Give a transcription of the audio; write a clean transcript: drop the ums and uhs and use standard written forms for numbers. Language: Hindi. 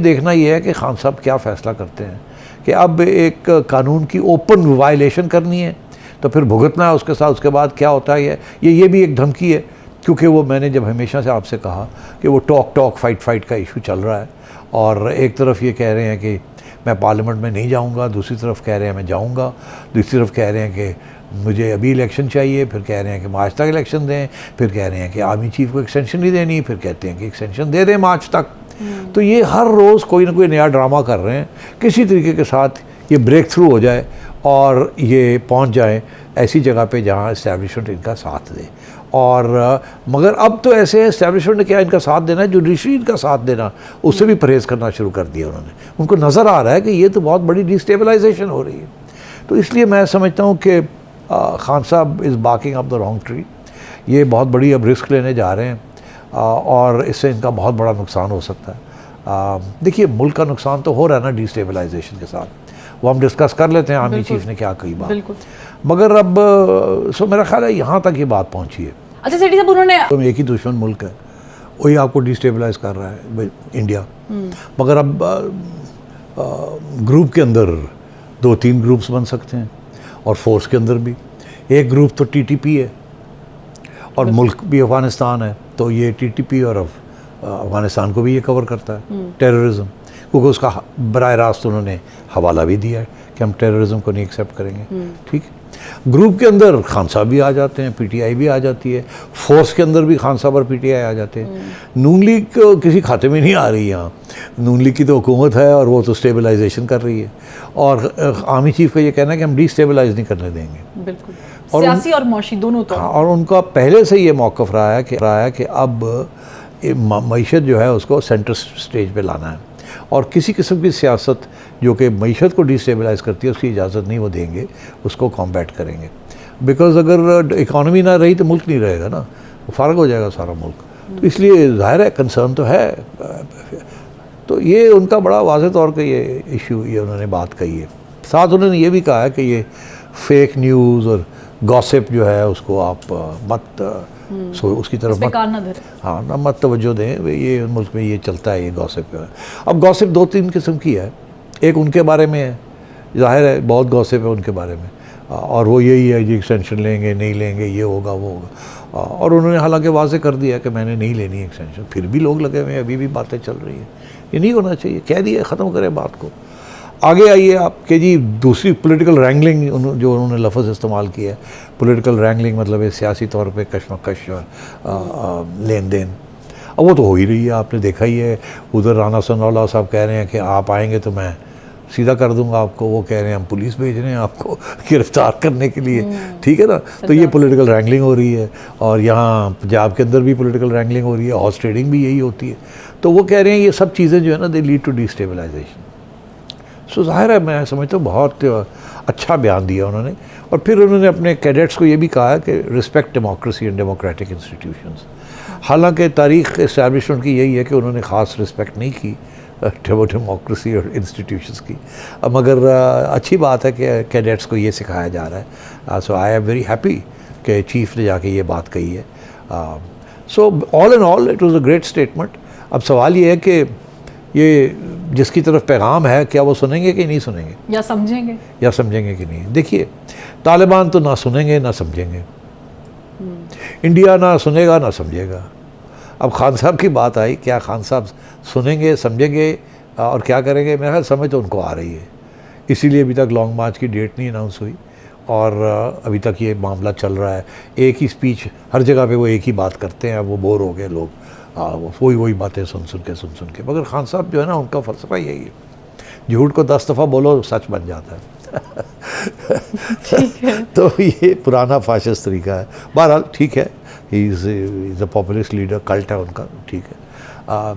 देखना ये है कि खान साहब क्या फ़ैसला करते हैं कि अब एक कानून की ओपन वायलेशन करनी है तो फिर भुगतना है उसके साथ, उसके बाद क्या होता है ये भी एक धमकी है, क्योंकि वो मैंने जब हमेशा से आपसे कहा कि वो टॉक फाइट का इशू चल रहा है, और एक तरफ ये कह रहे हैं कि मैं पार्लियामेंट में नहीं जाऊंगा, दूसरी तरफ कह रहे हैं मैं जाऊंगा, दूसरी तरफ कह रहे हैं कि मुझे अभी इलेक्शन चाहिए, फिर कह रहे हैं कि मार्च तक इलेक्शन दें, फिर कह रहे हैं कि आर्मी चीफ को एक्सटेंशन नहीं देनी, फिर कहते हैं कि एक्सटेंशन दे दें मार्च तक। तो ये हर रोज़ कोई ना कोई नया ड्रामा कर रहे हैं, किसी तरीके के साथ ये ब्रेक थ्रू हो जाए और ये पहुंच जाए ऐसी जगह पे जहां इस्टेब्लिशमेंट इनका साथ दे। और मगर अब तो ऐसे है, इस्टेब्लिशमेंट ने क्या इनका साथ देना है, जुडिशरी इनका साथ देना, उससे भी परहेज़ करना शुरू कर दिया उन्होंने। उनको नज़र आ रहा है कि ये तो बहुत बड़ी डिस्टेबलाइजेशन हो रही है। तो इसलिए मैं समझता हूँ कि खान साहब is barking up the wrong tree. ये बहुत बड़ी अब रिस्क लेने जा रहे हैं और इससे इनका बहुत बड़ा नुकसान हो सकता है। देखिए मुल्क का नुकसान तो हो रहा है ना डिस्टेबलाइजेशन के साथ, वो हम डिस्कस कर लेते हैं आर्मी चीफ ने क्या कही बात, मगर अब सो मेरा ख्याल है यहाँ तक ये बात पहुँची है। अच्छा सेठी साहब, उन्होंने तो एक ही दुश्मन मुल्क है, वही आपको डिस्टेबलाइज कर रहा है इंडिया। मगर अब ग्रुप के अंदर 2-3 ग्रुप्स बन सकते हैं और फोर्स के अंदर भी। एक ग्रुप तो टीटीपी है और मुल्क भी अफ़गानिस्तान है, तो ये टीटीपी और अफ़गानिस्तान को भी ये कवर करता है टेररिज्म, क्योंकि उसका बराह रास्त उन्होंने हवाला भी दिया है कि हम टेररिज्म को नहीं एक्सेप्ट करेंगे। ठीक है, ग्रुप के अंदर खान साहब भी आ जाते हैं, पीटीआई भी आ जाती है, फोर्स के अंदर भी खान साहब और पीटीआई आ जाते हैं। नून लीग किसी खाते में नहीं आ रही यहाँ, नून लीग की तो हुकूमत है और वो तो स्टेबलाइजेशन कर रही है, और आर्मी चीफ का ये कहना है कि हम डिस्टेबलाइज नहीं करने देंगे। बिल्कुल, सियासी और मौशी दोनों तो। हाँ, और उनका पहले से ये मौक़िफ़ रहा है कि अब मईशत जो है उसको सेंटर स्टेज पे लाना है, और किसी किस्म की सियासत जो कि मईशत को डिस्टेबलाइज करती है उसकी इजाज़त नहीं वो देंगे, उसको कॉम्बैट करेंगे। बिकॉज अगर इकॉनमी ना रही तो मुल्क नहीं रहेगा ना, फ़ारग हो जाएगा सारा मुल्क। तो इसलिए ज़ाहिर है कंसर्न तो है। तो ये उनका बड़ा वाज़ेह तौर पर ये इशू, ये उन्होंने बात कही है। साथ उन्होंने ये भी कहा है कि ये फेक न्यूज़ और गॉसिप जो है उसको आप मत उसकी तरफ मत, हाँ ना मत तवज्जो दें, ये मुल्क में ये चलता है, ये गॉसिप है। अब गॉसिप 2-3 किस्म की है, एक उनके बारे में है, ज़ाहिर है बहुत गॉसिप है उनके बारे में, और वो यही है जी एक्सटेंशन लेंगे नहीं लेंगे, ये होगा वो होगा, और उन्होंने हालांकि वाज़ेह कर दिया कि मैंने नहीं लेनी एक्सटेंशन, फिर भी लोग लगे हुए हैं, अभी भी बातें चल रही हैं। ये नहीं होना चाहिए, कह दिया, ख़त्म करें बात को। आगे आइए आप कि जी दूसरी पॉलिटिकल रैंगलिंग जो उन्होंने लफ्ज़ इस्तेमाल किया है, पॉलिटिकल रैंगलिंग मतलब है सियासी तौर पे कशमकश और लेन देन। अब वो तो हो ही रही है, आपने देखा ही है। उधर राना सनाउल्लाह साहब कह रहे हैं कि आप आएंगे तो मैं सीधा कर दूंगा आपको, वो कह रहे हैं हम पुलिस भेज रहे हैं आपको गिरफ्तार करने के लिए। ठीक है ना, तो ये पॉलिटिकल रैंगलिंग हो रही है, और यहाँ पंजाब के अंदर भी पॉलिटिकल रैंगलिंग हो रही है, हॉर्स ट्रेडिंग भी यही होती है। तो वो कह रहे हैं ये सब चीज़ें जो है ना दे लीड टू डिस्टेबलाइजेशन। सो ज़ाहिर है मैं समझता हूँ बहुत अच्छा बयान दिया उन्होंने। और फिर उन्होंने अपने कैडेट्स को ये भी कहा कि respect democracy and democratic institutions. हालांकि तारीख़ इस्टेब्लिशमेंट की यही है कि उन्होंने ख़ास रिस्पेक्ट नहीं की डेमोक्रेसी और इंस्टीट्यूशंस की, मगर अच्छी बात है कि कैडेट्स को ये सिखाया जा रहा है। सो आई एम वेरी हैप्पी कि चीफ़ ने जाके ये बात कही है। So all in all it was a great statement. अब सवाल ये है कि ये जिसकी तरफ पैगाम है क्या वो सुनेंगे कि नहीं सुनेंगे, या समझेंगे कि नहीं। देखिए तालिबान तो ना सुनेंगे ना समझेंगे, इंडिया ना सुनेगा ना समझेगा। अब खान साहब की बात आई, क्या खान साहब सुनेंगे समझेंगे और क्या करेंगे? मेरा ख्याल समझ तो उनको आ रही है, इसीलिए अभी तक लॉन्ग मार्च की डेट नहीं अनाउंस हुई और अभी तक ये मामला चल रहा है। एक ही स्पीच हर जगह पे वो एक ही बात करते हैं, वो बोर हो गए लोग, वही बातें सुन सुन के। मगर खान साहब जो है ना उनका फ़लसफ़ा यही है, झूठ को 10 दफ़ा बोलो सच बन जाता है। ठीक है। तो ये पुराना फाशिस्ट तरीका है। बहरहाल ठीक है, he is a populist leader, cult है उनका, ठीक है।